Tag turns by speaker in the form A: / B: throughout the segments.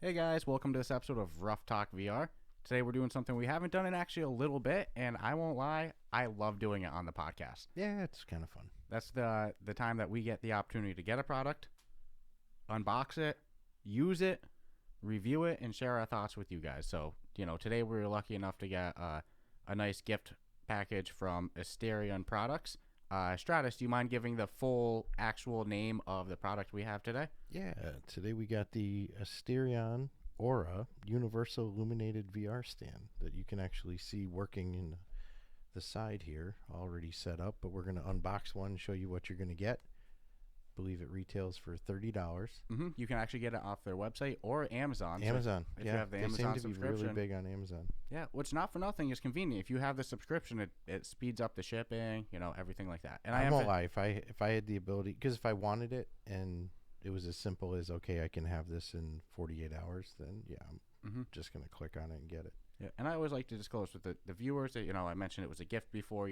A: Hey guys, welcome to this episode of Ruff Talk VR. Today we're doing something we haven't done in actually a little bit, and I won't lie, I love doing it on the podcast.
B: Yeah, it's kind of fun.
A: That's the time that we get the opportunity to get a product, unbox it, use it, review it, and share our thoughts with you guys. So, today we were lucky enough to get a nice gift package from Asterion products. Stratus, do you mind giving the full actual name of the product we have today?
B: Yeah, today we got the Asterion AURA Universal Illuminated VR Stand that you can actually see working in the side here, already set up, but we're going to unbox one, show you what you're going to get. I believe it retails for $30.
A: You can actually get it off their website or Amazon.
B: Amazon,
A: so if you have the Amazon
B: seem to
A: subscription,
B: be really big on Amazon.
A: Yeah, which not for nothing is convenient. If you have the subscription, it speeds up the shipping, everything like that. And
B: I won't lie, if I had the ability, because if I wanted it and it was as simple as, okay, I can have this in 48 hours, then yeah, I'm just going to click on it and get it.
A: Yeah, and I always like to disclose with the viewers that, I mentioned it was a gift before,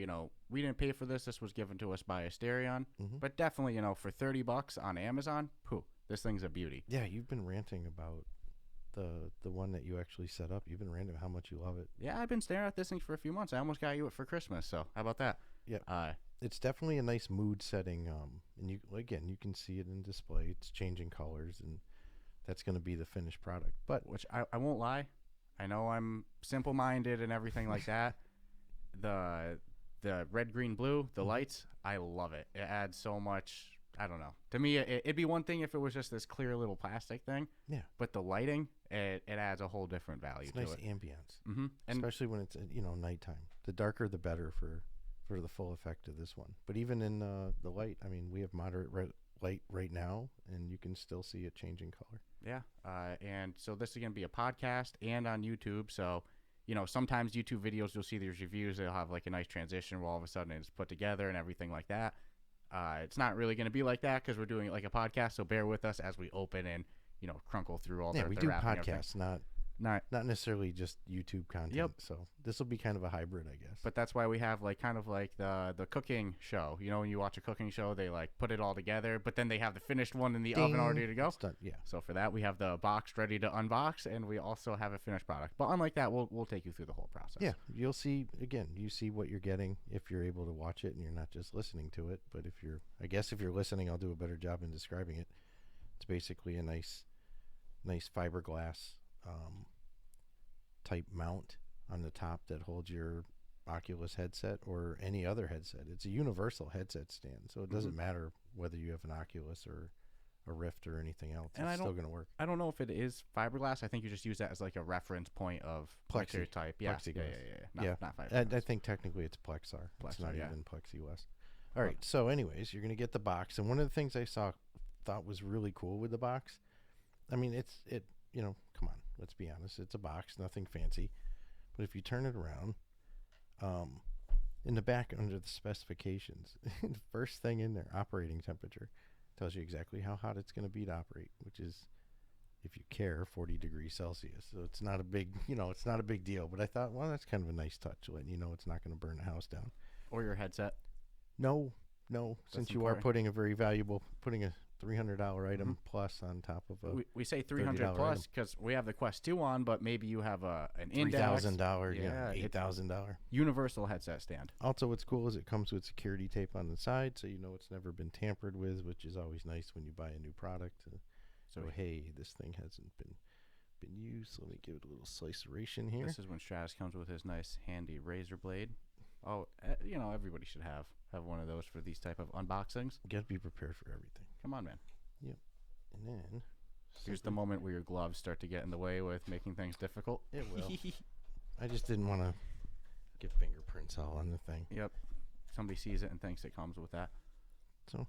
A: we didn't pay for this. This was given to us by Asterion. But definitely, for $30 on Amazon, this thing's a beauty.
B: Yeah, you've been ranting about the one that you actually set up. You've been ranting about how much you love it.
A: Yeah, I've been staring at this thing for a few months. I almost got you it for Christmas, so how about that?
B: Yeah. It's definitely a nice mood setting, and you can see it in display. It's changing colors, and that's going to be the finished product. But
A: which I won't lie, I know I'm simple-minded and everything like that. The red, green, blue, the lights, I love it. It adds so much. I don't know. To me, it'd be one thing if it was just this clear little plastic thing.
B: Yeah.
A: But the lighting, it adds a whole different value to
B: nice
A: it.
B: Ambience.
A: And
B: especially when it's nighttime. The darker, the better for the full effect of this one. But even in the light, I mean, we have moderate light right now, and you can still see it changing color.
A: Yeah. And so this is going to be a podcast and on YouTube. So, sometimes YouTube videos, you'll see these reviews. They'll have like a nice transition where all of a sudden it's put together and everything like that. It's not really going to be like that because we're doing it like a podcast. So bear with us as we open and, crunkle through all the
B: we do podcasts, not necessarily just YouTube content.
A: Yep.
B: So this will be kind of a hybrid, I guess.
A: But that's why we have kind of like the cooking show. When you watch a cooking show, they put it all together, but then they have the finished one in the oven already to go.
B: It's done. Yeah.
A: So for that, we have the box ready to unbox, and we also have a finished product. But unlike that, we'll take you through the whole process.
B: Yeah, you'll see. Again, you see what you're getting if you're able to watch it and you're not just listening to it. But if you're listening, I'll do a better job in describing it. It's basically a nice fiberglass type mount on the top that holds your Oculus headset or any other headset. It's a universal headset stand, so it doesn't matter whether you have an Oculus or a Rift or anything else. It's still going to work.
A: I don't know if it is fiberglass. I think you just use that as like a reference point of
B: plexi
A: type. Yeah,
B: plexiglass.
A: Yeah. Not fiberglass.
B: I think technically it's Plexar. It's not even plexiglass. All right.
A: Okay.
B: So, anyways, you're going to get the box, and one of the things I thought was really cool with the box. I mean, come on, let's be honest. It's a box, nothing fancy. But if you turn it around, in the back under the specifications, the first thing in there, operating temperature, tells you exactly how hot it's going to be to operate, which is, if you care, 40 degrees Celsius. So it's not a big, it's not a big deal. But I thought, well, that's kind of a nice touch, letting you know it's not going to burn the house down.
A: Or your headset.
B: No. Since you are putting a $300 item plus on top of a
A: we say 300 plus because we have the Quest 2 on, but maybe you have an index
B: $3,000, $8,000
A: universal headset stand.
B: Also, what's cool is it comes with security tape on the side, so it's never been tampered with, which is always nice when you buy a new product. So hey, this thing hasn't been used. So let me give it a little sliceration here.
A: This is when Stratus comes with his nice handy razor blade. Oh, everybody should have one of those for these type of unboxings.
B: You got to be prepared for everything.
A: Come on, man.
B: Yep. And then
A: here's the moment where your gloves start to get in the way with making things difficult.
B: It will. I just didn't want to get fingerprints all on the thing.
A: Yep. Somebody sees it and thinks it comes with that.
B: So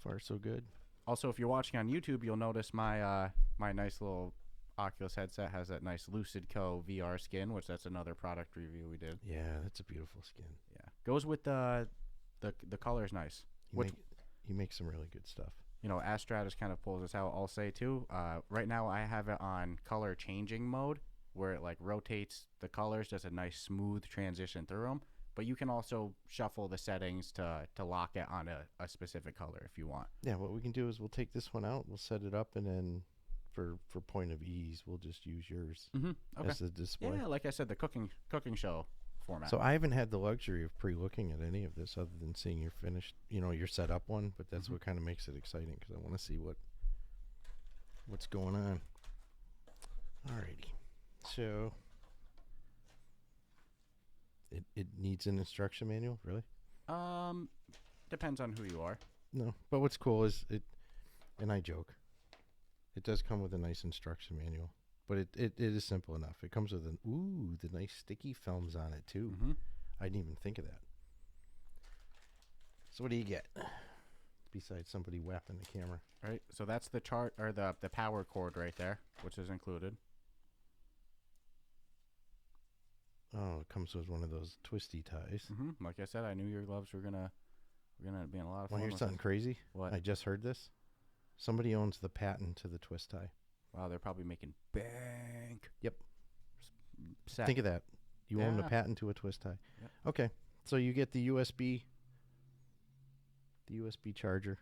B: far so good.
A: Also, if you're watching on YouTube, you'll notice my my nice little Oculus headset has that nice Lucid Co VR skin, which that's another product review we did.
B: Yeah, that's a beautiful skin.
A: Yeah, goes with the color is nice.
B: He makes some really good stuff.
A: As Stratus kind of pulls this out, I'll say too. Right now I have it on color changing mode, where it rotates the colors, does a nice smooth transition through them. But you can also shuffle the settings to lock it on a specific color if you want.
B: Yeah, what we can do is we'll take this one out, we'll set it up, and then for point of ease, we'll just use yours
A: Okay.
B: as the display.
A: Yeah, like I said, the cooking show format.
B: So I haven't had the luxury of pre-looking at any of this other than seeing your finished, your setup one. But that's what kind of makes it exciting because I want to see what's going on. Alrighty, so it needs an instruction manual, really?
A: Depends on who you are.
B: No, but what's cool is and I joke, it does come with a nice instruction manual, but it is simple enough. It comes with the nice sticky films on it too. I didn't even think of that. So what do you get besides somebody whapping the camera?
A: Right. So that's the chart or the power cord right there, which is included.
B: Oh, it comes with one of those twisty ties.
A: Like I said, I knew your gloves were gonna be in a lot of fun.
B: Want to hear something crazy?
A: What?
B: I just heard this. Somebody owns the patent to the twist tie.
A: Wow, they're probably making bank.
B: Yep.
A: Set.
B: Think of that. You own the
A: Yeah.
B: patent to a twist tie.
A: Yep.
B: Okay. So you get the USB charger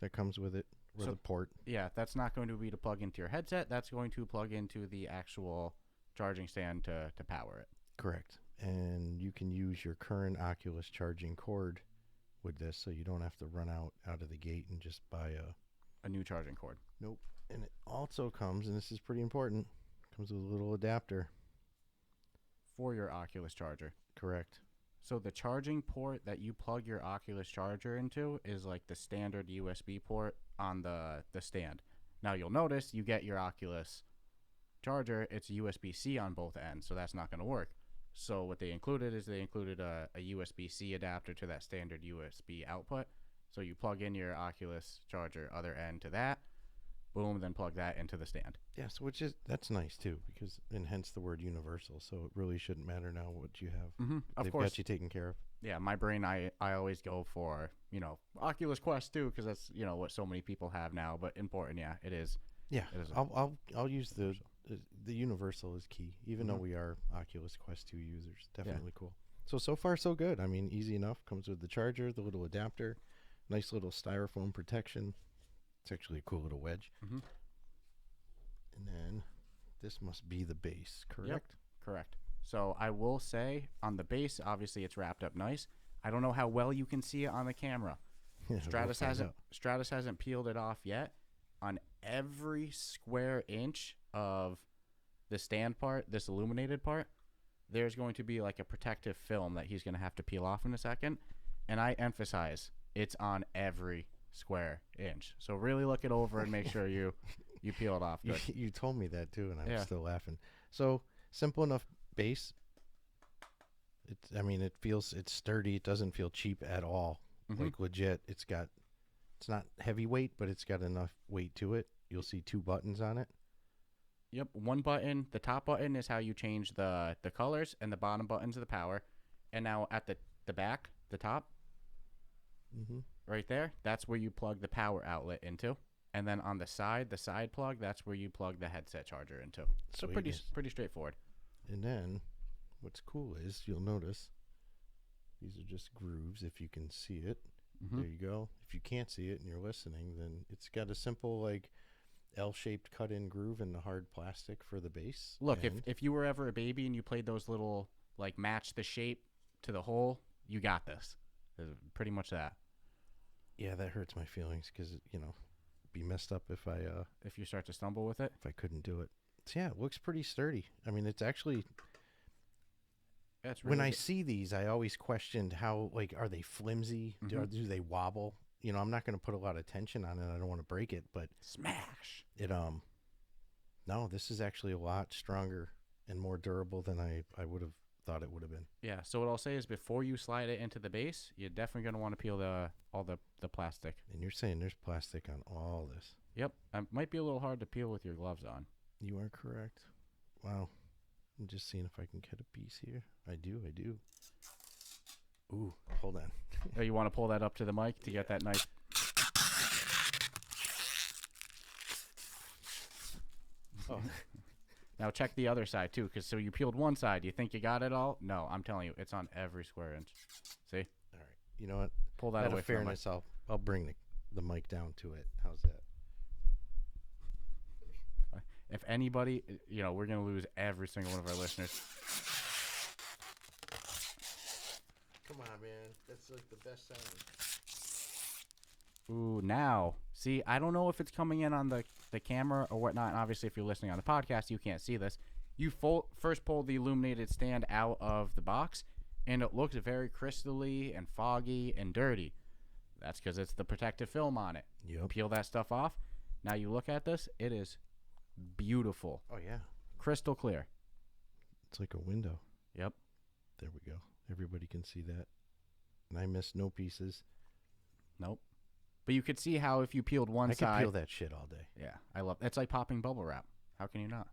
B: that comes with it, or
A: So-
B: the port.
A: Yeah, that's not going to be to plug into your headset. That's going to plug into the actual charging stand to power it.
B: Correct. And you can use your current Oculus charging cord with this, so you don't have to run out of the gate and just buy
A: A new charging cord.
B: Nope. And it also comes, and this is pretty important, comes with a little adapter.
A: For your Oculus charger.
B: Correct.
A: So the charging port that you plug your Oculus charger into is like the standard USB port on the stand. Now you'll notice you get your Oculus charger, it's USB-C on both ends, so that's not going to work. So what they included is a USB-C adapter to that standard USB output. So you plug in your Oculus charger other end to that, boom, then plug that into the stand.
B: Yes, that's nice too, because and hence the word universal. So it really shouldn't matter now what you have.
A: Of
B: They've
A: course.
B: got you taken care of.
A: Yeah, my brain, I always go for, Oculus Quest 2 because that's, what so many people have now. But important, yeah, it is.
B: Yeah,
A: It is
B: I'll use the universal is key, even though we are Oculus Quest 2 users. Definitely cool. So far so good. I mean, easy enough. Comes with the charger, the little adapter, nice little styrofoam protection. It's actually a cool little wedge. And then this must be the base, correct?
A: Yep, correct. So I will say on the base, obviously it's wrapped up nice. I don't know how well you can see it on the camera.
B: Yeah,
A: Stratus
B: we'll find
A: hasn't peeled it off yet. On every square inch of the stand part, this illuminated part, there's going to be like a protective film that he's going to have to peel off in a second. And I emphasize, it's on every square inch. So really look it over and make sure you peel it off. Good.
B: You told me that too, and I'm
A: Yeah.
B: still laughing. So simple enough base. It's sturdy. It doesn't feel cheap at all. Like legit. It's not heavyweight, but it's got enough weight to it. You'll see 2 buttons on it.
A: Yep, one button. The top button is how you change the colors, and the bottom button's the power. And now at the back, the top, right there, that's where you plug the power outlet into. And then on the side plug, that's where you plug the headset charger into. So pretty straightforward.
B: And then what's cool is you'll notice these are just grooves if you can see it. There you go. If you can't see it and you're listening, then it's got a simple like L-shaped cut-in groove in the hard plastic for the base.
A: Look, if you were ever a baby and you played those little like match the shape to the hole, you got this. It's pretty much that.
B: Yeah, that hurts my feelings because be messed up if
A: you start to stumble with it.
B: If I couldn't do it. So yeah, it looks pretty sturdy. I mean, it's actually.
A: That's really
B: when I
A: good.
B: see these, I always questioned how are they flimsy? Do they wobble? I'm not going to put a lot of tension on it. I don't want to break it, but
A: smash
B: it. No, this is actually a lot stronger and more durable than I would have thought it would have been.
A: Yeah. So what I'll say is, before you slide it into the base, you're definitely going to want to peel all the plastic.
B: And you're saying there's plastic on all this?
A: Yep. It might be a little hard to peel with your gloves on.
B: You are correct. Wow. I'm just seeing if I can get a piece here. I do. Ooh, hold on.
A: Oh, you want to pull that up to the mic to get that nice.
B: Oh.
A: Now check the other side too, because so you peeled one side. You think you got it all? No, I'm telling you, it's on every square inch. See?
B: All right. You know what?
A: Pull that
B: Out
A: away
B: of
A: from the mic.
B: fairness, I'll bring the mic down to it. How's that?
A: If anybody, we're going to lose every single one of our listeners.
B: Come on, man. That's like the best sound.
A: Ooh, now. See, I don't know if it's coming in on the camera or whatnot. And obviously, if you're listening on the podcast, you can't see this. You first pulled the Illuminated Stand out of the box, and it looks very crystally and foggy and dirty. That's because it's the protective film on it.
B: Yep.
A: Peel that stuff off. Now you look at this. It is beautiful.
B: Oh, yeah.
A: Crystal clear.
B: It's like a window.
A: Yep.
B: There we go. Everybody can see that. And I missed no pieces.
A: Nope. But you could see how if you peeled one side.
B: I could peel that shit all day.
A: Yeah, I love. It's like popping bubble wrap. How can you not?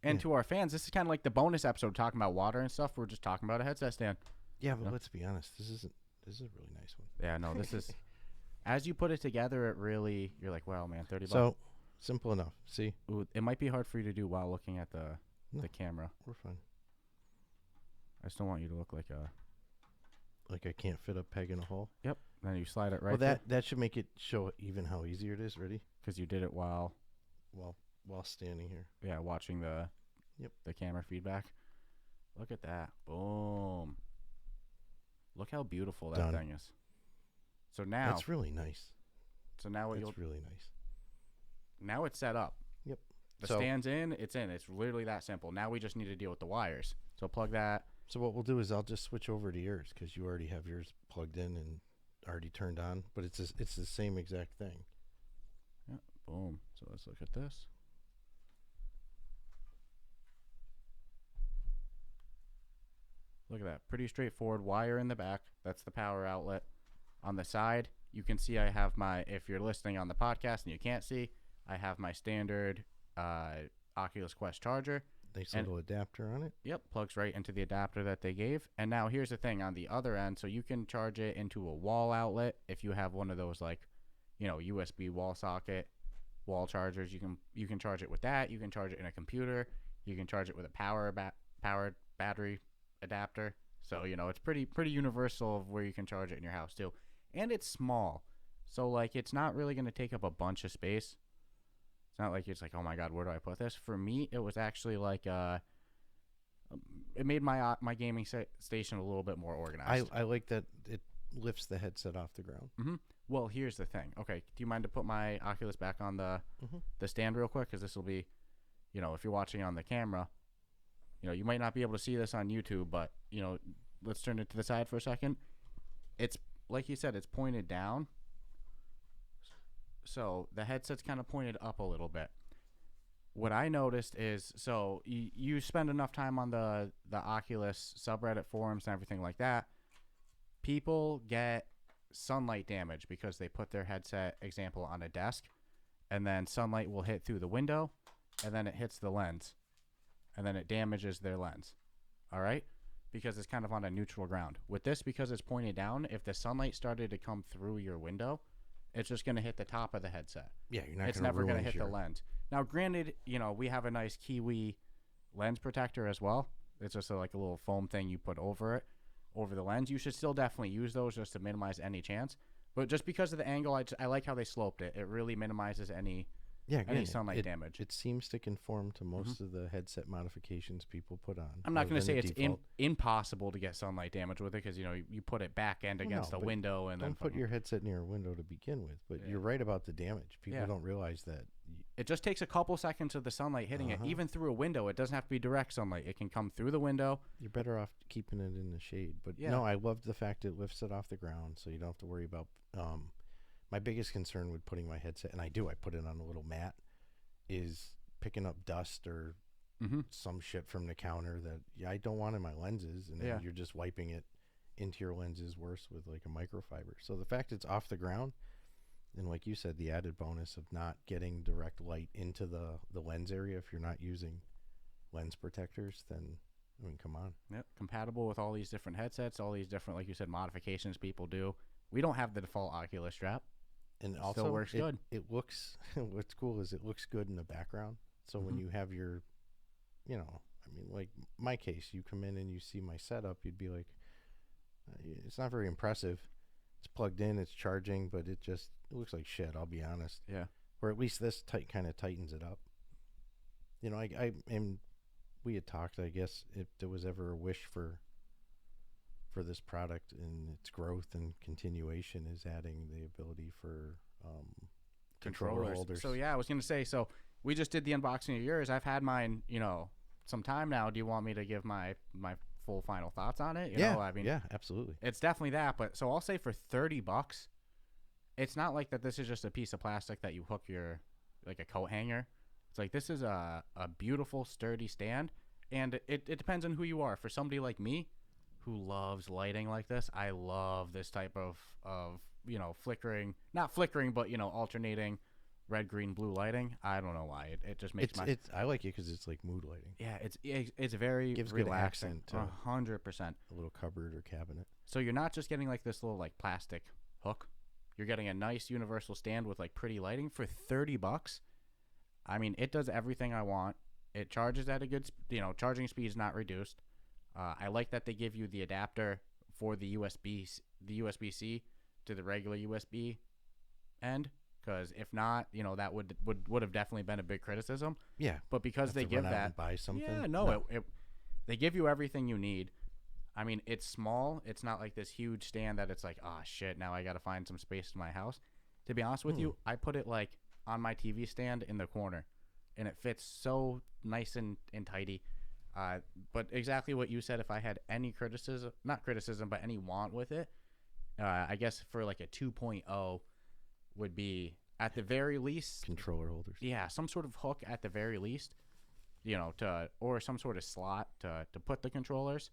A: And to our fans, this is kind of like the bonus episode talking about water and stuff. We're just talking about a headset stand.
B: Yeah, but let's be honest. This is a really nice one.
A: Yeah, no, this is. As you put it together, it really, you're like, wow, man, $30.
B: So simple enough. See,
A: ooh, it might be hard for you to do while looking at the camera.
B: We're fine.
A: I just don't want you to look like
B: I can't fit a peg in a hole.
A: Yep. Then you slide it right.
B: Well, that should make it show even how easier it is. Ready?
A: Because you did it while
B: standing here.
A: Yeah, watching the camera feedback. Look at that. Boom. Look how beautiful that thing is. So now
B: that's really nice.
A: So now
B: it's really nice.
A: Now it's set up.
B: Yep.
A: The stand's in. It's in. It's literally that simple. Now we just need to deal with the wires. So plug that.
B: So what we'll do is I'll just switch over to yours because you already have yours plugged in and already turned on. But it's the same exact thing.
A: Yeah. Boom. So let's look at this. Look at that. Pretty straightforward. Wire in the back. That's the power outlet. On the side, you can see I have if you're listening on the podcast and you can't see, I have my standard Oculus Quest charger.
B: Nice little adapter on it.
A: Yep, plugs right into the adapter that they gave. And now here's the thing on the other end. So you can charge it into a wall outlet if you have one of those USB wall socket wall chargers. You can charge it with that. You can charge it in a computer. You can charge it with a powered battery adapter. So it's pretty universal of where you can charge it in your house too. And it's small, so it's not really going to take up a bunch of space. It's not like it's like, oh my god, where do I put this? For me, it was actually it made my gaming station a little bit more organized.
B: I like that it lifts the headset off the ground.
A: Mm-hmm. Well, here's the thing. Okay, do you mind to put my Oculus back on the stand real quick? Because this will be, if you're watching on the camera, you might not be able to see this on YouTube, but let's turn it to the side for a second. It's like you said, it's pointed down. So the headset's kind of pointed up a little bit. What I noticed is, so you spend enough time on the Oculus subreddit forums and everything like that, people get sunlight damage because they put their headset example on a desk, and then sunlight will hit through the window, and then it hits the lens, and then it damages their lens. All right? Because it's kind of on a neutral ground. With this, because it's pointed down, if the sunlight started to come through your window, it's just going to hit the top of the headset.
B: Yeah, you're not.
A: It's never going to hit the lens. Now, granted, we have a nice Kiwi lens protector as well. It's just like a little foam thing you put over the lens. You should still definitely use those just to minimize any chance. But just because of the angle, I like how they sloped it. It really minimizes any sunlight damage.
B: It seems to conform to most of the headset modifications people put on.
A: I'm not going to say it's impossible to get sunlight damage with it because, you put it back end against the window. And
B: don't put your headset near a window to begin with. But you're right about the damage. People don't realize that.
A: It just takes a couple seconds of the sunlight hitting it, even through a window. It doesn't have to be direct sunlight. It can come through the window.
B: You're better off keeping it in the shade. But no, I love the fact it lifts it off the ground so you don't have to worry about... my biggest concern with putting my headset, and I put it on a little mat, is picking up dust or some shit from the counter that I don't want in my lenses, and then you're just wiping it into your lenses worse with like a microfiber. So the fact it's off the ground, and like you said, the added bonus of not getting direct light into the lens area if you're not using lens protectors, then come on.
A: Yep, compatible with all these different headsets, all these different, like you said, modifications people do. We don't have the default Oculus strap.
B: And also,
A: still works good.
B: It looks, what's cool is it looks good in the background. So when you have your, like my case, you come in and you see my setup, you'd be like, it's not very impressive. It's plugged in, it's charging, but it looks like shit, I'll be honest.
A: Yeah.
B: Or at least this kind of tightens it up. you know, I and we had talked. I guess if there was ever a wish for this product and its growth and continuation, is adding the ability for controller holders.
A: So yeah, I was gonna say. So we just did the unboxing of yours. I've had mine, some time now. Do you want me to give my full final thoughts on it? I mean,
B: yeah, absolutely.
A: It's definitely that. But so I'll say for $30, it's not like that. This is just a piece of plastic that you hook your like a coat hanger. It's like this is a beautiful, sturdy stand, and it depends on who you are. For somebody like me, who loves lighting like this, I love this type of flickering, not flickering, but alternating red, green, blue lighting. I don't know why it just makes
B: I like it because it's like mood lighting.
A: Yeah, it's very
B: gives
A: relaxing.
B: Good accent to
A: 100%.
B: A little cupboard or cabinet.
A: So you're not just getting like this little like plastic hook. You're getting a nice universal stand with like pretty lighting for $30. I mean, it does everything I want. It charges at a good, charging speed is not reduced. I like that they give you the adapter for the USB-C to the regular USB end, because if not, that would have definitely been a big criticism.
B: Yeah,
A: but because they give that,
B: buy something.
A: Yeah, no. They give you everything you need. I mean, it's small. It's not like this huge stand that it's like, oh shit, now I got to find some space in my house. To be honest with you, I put it like on my TV stand in the corner, and it fits so nice and tidy. But exactly what you said, if I had any not criticism, but any want with it, I guess for like a 2.0 would be at the very least
B: controller holders.
A: Yeah, some sort of hook at the very least, or some sort of slot to put the controllers,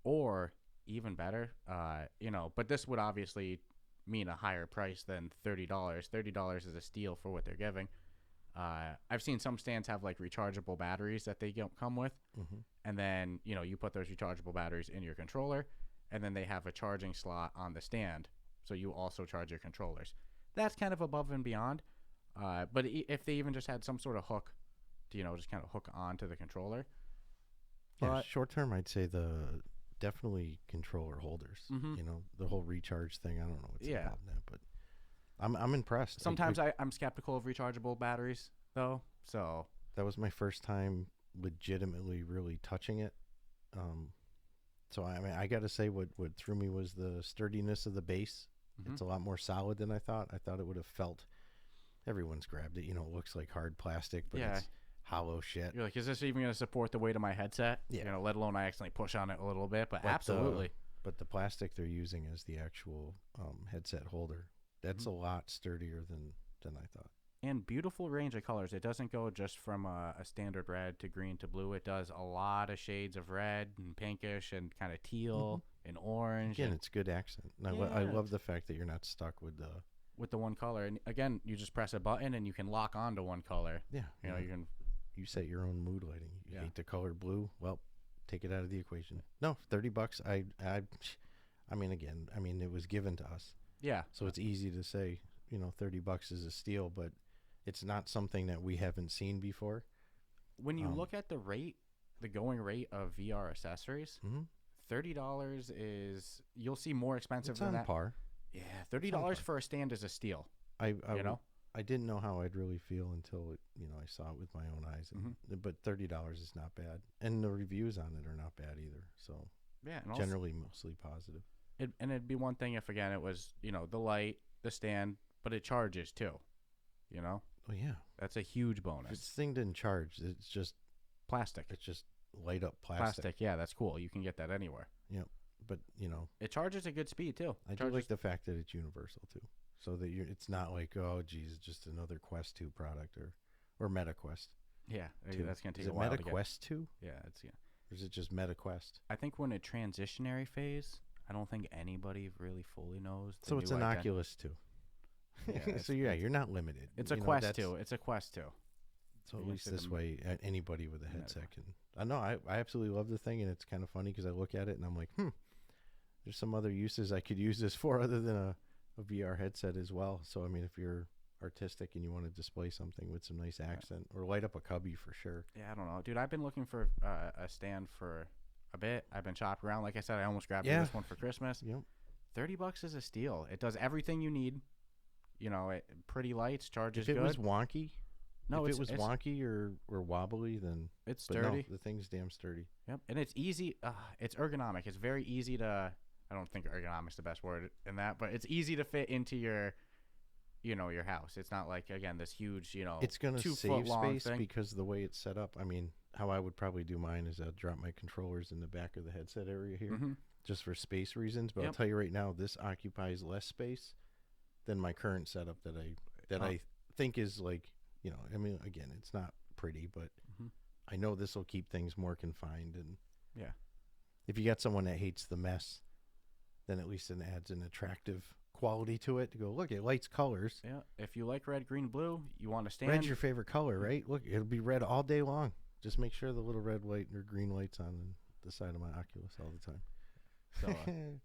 A: or even better, but this would obviously mean a higher price than $30. $30 is a steal for what they're giving. I've seen some stands have like rechargeable batteries that they come with, and then you put those rechargeable batteries in your controller, and then they have a charging slot on the stand, so you also charge your controllers. That's kind of above and beyond. But if they even just had some sort of hook to just kind of hook onto the controller.
B: Yeah, short term, I'd say definitely controller holders. The whole recharge thing. I don't know what's involved in that, but I'm impressed.
A: Sometimes I'm skeptical of rechargeable batteries, though. So
B: that was my first time legitimately really touching it. So I mean, I got to say, what threw me was the sturdiness of the base. It's a lot more solid than I thought. I thought it would have felt. Everyone's grabbed it. It looks like hard plastic, but it's hollow shit.
A: You're like, is this even going to support the weight of my headset?
B: Yeah.
A: Let alone I accidentally push on it a little bit, but absolutely.
B: But the plastic they're using as the actual headset holder, that's a lot sturdier than I thought.
A: And beautiful range of colors. It doesn't go just from a standard red to green to blue. It does a lot of shades of red and pinkish and kind of teal and orange.
B: Again, it's good accent. And I love the fact that you're not stuck with the
A: one color. And again, you just press a button and you can lock onto one color.
B: Yeah. You set your own mood lighting. You hate the color blue. Well, take it out of the equation. No, $30. I mean, it was given to us.
A: Yeah.
B: So it's easy to say, $30 is a steal, but it's not something that we haven't seen before.
A: When you look at the going rate of VR accessories, $30 is, you'll see more expensive than that.
B: It's on par.
A: Yeah, $30 for a stand is a steal.
B: I didn't know how I'd really feel until I saw it with my own eyes. But $30 is not bad, and the reviews on it are not bad either. So
A: yeah, and
B: generally mostly positive.
A: And it'd be one thing if again it was the light, the stand, but it charges too.
B: Oh yeah,
A: that's a huge bonus.
B: This thing didn't charge. It's just
A: plastic.
B: It's just light up plastic.
A: Yeah, that's cool. You can get that anywhere.
B: Yep. But
A: it charges at good speed too.
B: I do like the fact that it's universal too, so that it's not like, oh geez, it's just another Quest 2 product or MetaQuest.
A: Yeah, that's gonna take
B: a
A: while.
B: MetaQuest 2?
A: Yeah, it's
B: Or is it just MetaQuest?
A: I think we're in a transitionary phase. I don't think anybody really fully knows.
B: So it's an Oculus 2. Yeah, so you're not limited.
A: It's a Quest 2. It's a Quest 2.
B: So at least this way, anybody with a headset can. I know. I absolutely love the thing, and it's kind of funny because I look at it and I'm like, there's some other uses I could use this for other than a VR headset as well. So I mean, if you're artistic and you want to display something with some nice accent or light up a cubby for sure.
A: Yeah, I don't know, dude. I've been looking for a stand for a bit. I've been shopping around. Like I said, I almost grabbed this one for Christmas.
B: Yep.
A: $30 is a steal. It does everything you need. Pretty lights, charges good.
B: If it was wonky,
A: No,
B: if
A: it's
B: it was wonky or wobbly, then
A: it's
B: but no,
A: sturdy.
B: the thing's damn sturdy.
A: Yep, and it's easy. It's ergonomic. It's very easy to. I don't think ergonomic's the best word in that, but it's easy to fit into your, your house. It's not like again this huge,
B: It's gonna
A: 2
B: save
A: foot long
B: space
A: thing.
B: because of the way it's set up. I mean, how I would probably do mine is I'd drop my controllers in the back of the headset area here,
A: Mm-hmm.
B: just for space reasons. But I'll
A: Yep.
B: tell you right now, this occupies less space than my current setup that I think is like, I mean, again, it's not pretty, but
A: Mhm.
B: I know this will keep things more confined. And
A: Yeah.
B: if you got someone that hates the mess, then at least it adds an attractive quality to it to go, look, it lights colors.
A: Yeah. If you like red, green, blue, you want to stand.
B: Red's your favorite color, right? Look, it'll be red all day long. Just make sure the little red light or green light's on the side of my Oculus all the time.
A: So,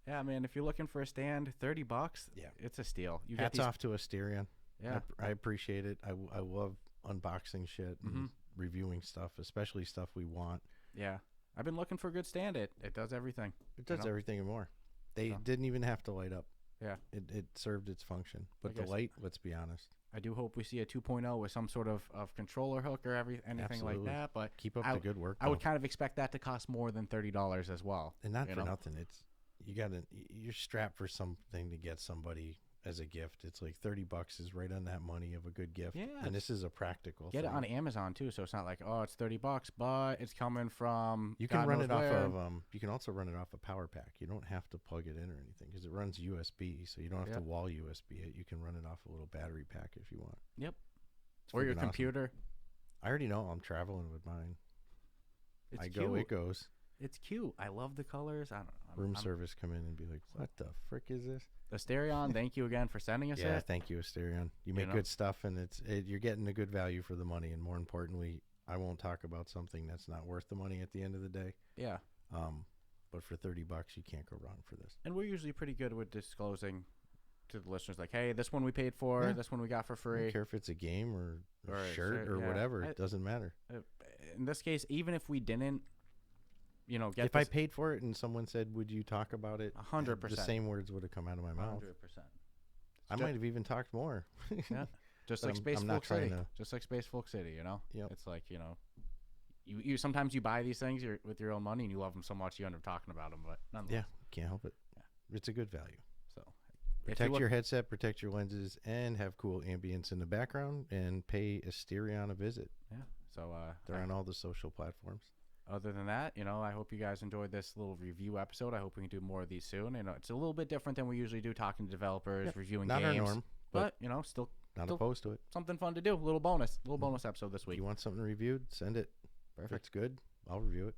A: yeah, man, if you're looking for a stand, $30,
B: Yeah.
A: it's a steal. You
B: Hats
A: get these,
B: off to Asterion.
A: Yeah.
B: I appreciate it. I love unboxing shit and
A: Mhm.
B: reviewing stuff, especially stuff we want.
A: Yeah. I've been looking for a good stand. It does everything.
B: It does
A: know?
B: everything and more. They
A: So.
B: didn't even have to light up.
A: Yeah.
B: It served its function. But
A: I
B: the
A: guess-
B: light, let's be honest,
A: I do hope we see a 2.0 with some sort of controller hook or anything
B: Absolutely.
A: like that. But
B: keep up
A: I-
B: the good work.
A: I would
B: though.
A: kind of expect that to cost more than $30 as well.
B: And not
A: you
B: for
A: know?
B: nothing. It's you're strapped for something to get somebody as a gift. It's like $30 is right on that money of a good gift.
A: Yeah,
B: And this is a practical
A: Get
B: thing.
A: it on Amazon too, so it's not like, oh, it's $30, but it's coming from.
B: You can
A: God
B: run
A: knows
B: it off
A: where.
B: of you can also run it off a power pack. You don't have to plug it in or anything because it runs USB, so you don't have
A: Yep.
B: to wall USB it. You can run it off a little battery pack if you want.
A: Yep.
B: It's
A: Or your
B: freaking awesome.
A: computer.
B: I already know I'm traveling with mine.
A: It's
B: I
A: cute.
B: go, it goes.
A: It's cute. I love the colors. I don't know.
B: Room service come in and be like, "What the frick is this?"
A: Asterion, thank you again for sending us
B: Yeah,
A: it.
B: thank you, Asterion. You make
A: know?
B: good stuff, and you're getting a good value for the money. And more importantly, I won't talk about something that's not worth the money at the end of the day.
A: Yeah.
B: But for $30, you can't go wrong for this.
A: And we're usually pretty good with disclosing to the listeners, like, hey, this one we paid for,
B: Yeah.
A: this one we got for
B: I don't
A: free.
B: care if it's a game or
A: Or
B: a
A: a
B: shirt
A: shirt,
B: or
A: yeah.
B: whatever. It doesn't matter.
A: In this case, even if we didn't, get
B: If I
A: this,
B: paid for it and someone said, "Would you talk about it?"
A: 100%.
B: The same words would have come out of my mouth.
A: 100%.
B: I might have even talked more.
A: Yeah. Just
B: But
A: like
B: I'm
A: Space
B: not
A: Folk City.
B: trying to-
A: Just like Space Folk City,
B: Yep.
A: It's like, you sometimes you buy these things with your own money and you love them so much you end up talking about them, but nonetheless.
B: Yeah, can't help it.
A: Yeah.
B: It's a good value.
A: So
B: Protect your headset, protect your lenses, and have cool ambience in the background, and pay Asterion a visit.
A: Yeah. So
B: They're on all the social platforms.
A: other than that, I hope you guys enjoyed this little review episode. I hope we can do more of these soon. It's a little bit different than we usually do, talking to developers,
B: Yep.
A: reviewing
B: Not
A: games.
B: our norm,
A: but still
B: not opposed to it.
A: something fun to do. A little bonus episode this
B: If
A: week.
B: you want something reviewed, send it. If
A: Perfect.
B: it's good, I'll review it.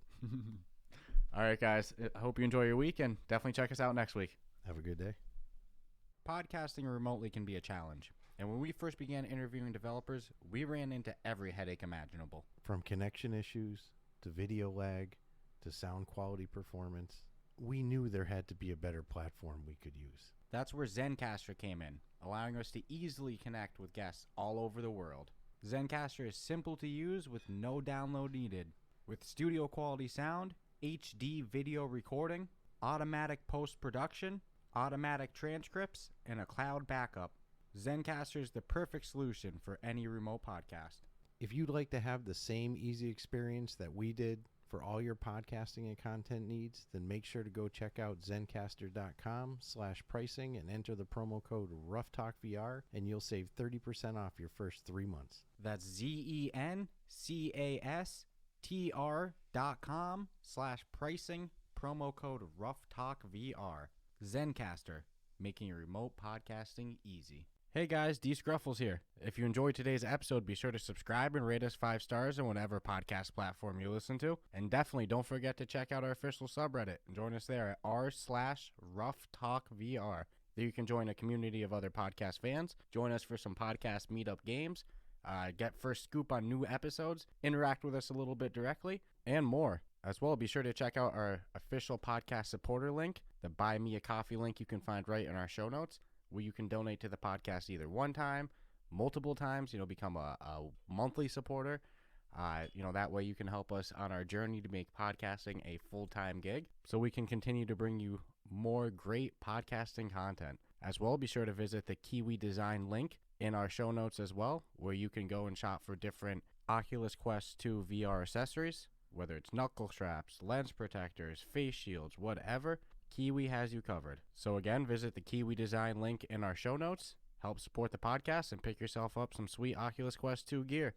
A: All right, guys. I hope you enjoy your week, and definitely check us out next week.
B: Have a good day.
A: Podcasting remotely can be a challenge. And when we first began interviewing developers, we ran into every headache imaginable.
B: From connection issues to video lag to sound quality performance, we knew there had to be a better platform we could use.
A: That's where Zencastr came in, allowing us to easily connect with guests all over the world. Zencastr is simple to use with no download needed. With studio quality sound, HD video recording, automatic post-production, automatic transcripts, and a cloud backup, Zencastr is the perfect solution for any remote podcast.
B: If you'd like to have the same easy experience that we did for all your podcasting and content needs, then make sure to go check out zencastr.com/pricing and enter the promo code Ruff Talk VR, and you'll save 30% off your first 3 months.
A: That's zencastr.com/pricing, promo code Ruff Talk VR. Zencastr, making your remote podcasting easy. Hey guys, Dscruffles here. If you enjoyed today's episode, be sure to subscribe and rate us 5 stars on whatever podcast platform you listen to. And definitely don't forget to check out our official subreddit and join us there at r/RuffTalkVR. There you can join a community of other podcast fans, join us for some podcast meetup games, get first scoop on new episodes, interact with us a little bit directly, and more. As well, be sure to check out our official podcast supporter link, the Buy Me a Coffee link you can find right in our show notes, where you can donate to the podcast either one time, multiple times, become a monthly supporter. That way you can help us on our journey to make podcasting a full-time gig so we can continue to bring you more great podcasting content. As well, be sure to visit the Kiwi Design link in our show notes as well, where you can go and shop for different Oculus Quest 2 VR accessories, whether it's knuckle straps, lens protectors, face shields, whatever. Kiwi has you covered. So again, visit the Kiwi Design link in our show notes. Help support the podcast and pick yourself up some sweet Oculus Quest 2 gear.